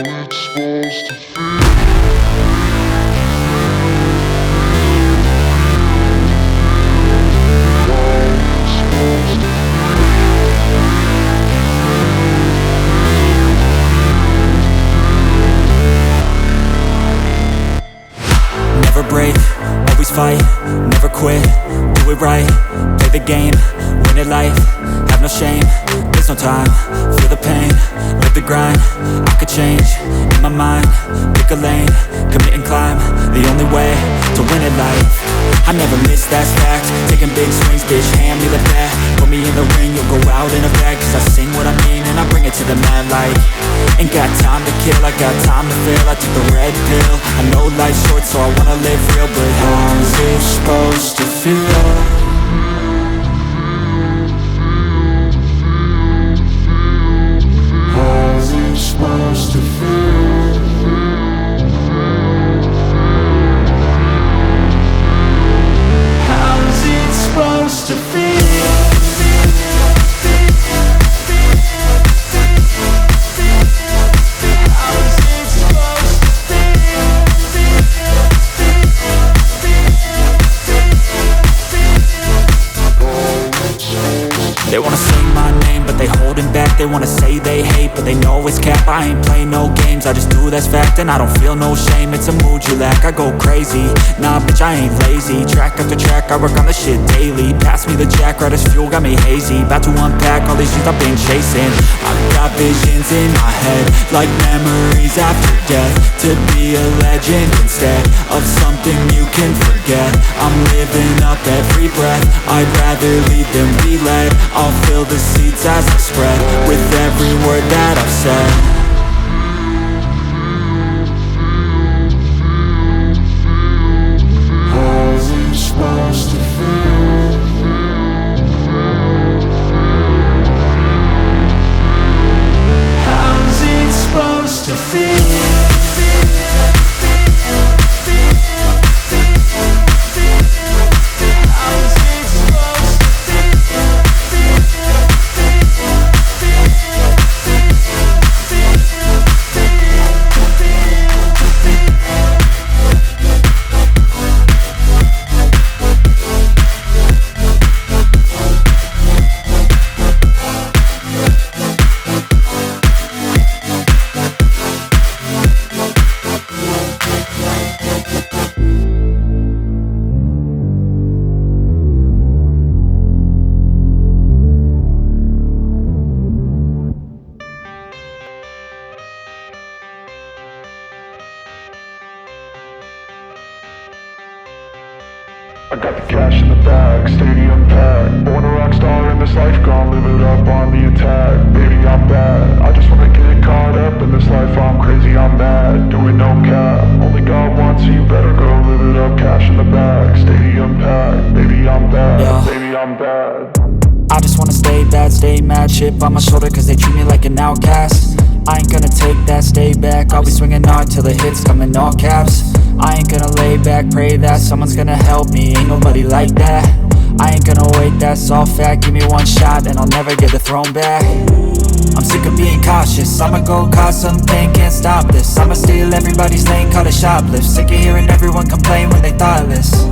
it's supposed to feel. Never break, always fight, never quit, do it right, play the game, win it life, have no shame, there's no time, feel the pain, live the grind, I could change, in my mind, pick a lane, commit and climb, the only way to win it life. I never miss, that's fact, taking big swings, bitch, hand me the bat, put me in the ring, you'll go out in a bag, cause I sing what I mean and I bring it to the mad light. Ain't got time to kill, I got time to feel, I took the red pill, I know life's short so I wanna live real, but how's it supposed to feel? Supposed to feel. How's it supposed to feel? They wanna sing my name, but they holding back. They wanna say they hate, but they know it's cap. I ain't play no games, I just do that's fact. And I don't feel no shame, it's a mood you lack. I go crazy, nah bitch I ain't lazy. Track after track, I work on this shit daily. Pass me the jack, right as fuel, got me hazy. About to unpack all these things I've been chasing. I've got visions in my head, like memories after death. To be a legend instead of something you can forget. I'm living up every breath, I'd rather lead than be led. I'll fill the seats as I spread with every word that I've said. How's it supposed to feel? How's it supposed to feel? I got the cash in the bag, stadium packed. Born a rock star in this life, gon' live it up on the attack. Baby, I'm bad, I just wanna get caught up in this life. I'm crazy, I'm mad, doing no cap. Only God wants, so you better go live it up. Cash in the bag, stadium packed. Baby, I'm bad, baby, I'm bad. I just wanna stay bad, stay mad. Chip on my shoulder cause they treat me like an outcast. I ain't gonna take that, stay back. I'll be swinging hard till the hits come in all caps. I ain't gonna lay back, pray that someone's gonna help me. Ain't nobody like that. I ain't gonna wait, that's all fact. Give me one shot and I'll never get the throne back. I'm sick of being cautious, I'ma go cause something, can't stop this. I'ma steal everybody's lane, call it shoplift. Sick of hearing everyone complain when they thoughtless.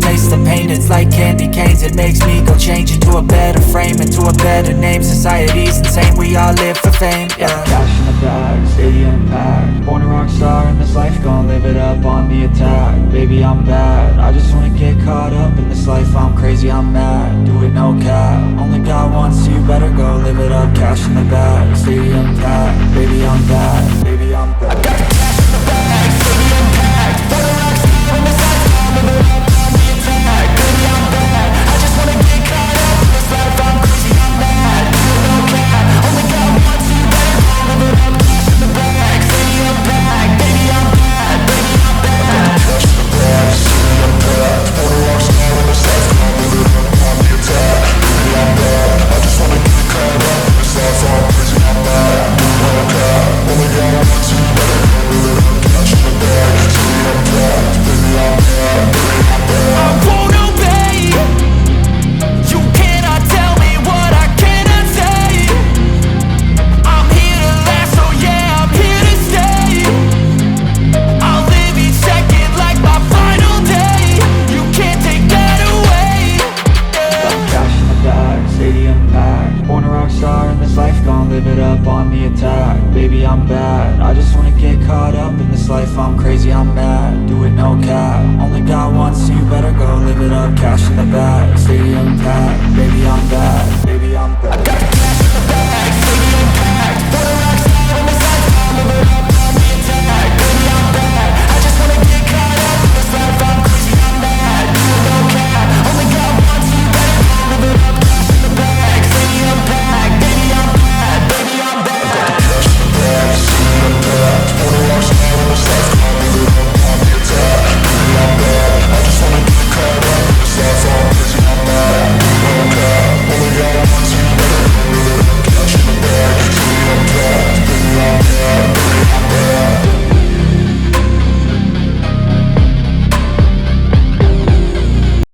Taste the pain, it's like candy canes. It makes me go change into a better frame, into a better name. Society's insane, we all live for fame, yeah. Cash in the bag, stadium packed. Born a rock star in this life, gon' live it up on the attack. Baby, I'm bad, I just wanna get caught up in this life. I'm crazy, I'm mad, do it no cap. Only God wants, so you better go live it up. Cash in the bag, stadium packed. Baby, I'm bad, baby, I'm bad. I got the cash in the bag, stadium packed. Born a rock star in this life, gon' live it up. Baby, I'm bad, I just wanna get caught up in this life. I'm crazy, I'm mad, do it no cap. Only God wants, so you better go live it up. Cash in the bag, stadium packed. Baby, I'm bad, baby, I'm bad. Cash in the bag, stadium packed. Born a rock star in this life, gon' live it up on the attack. Baby, I'm bad, I just wanna get caught up in this life. I'm crazy, I'm mad, do it no cap. Only God I'm crazy, I'm mad.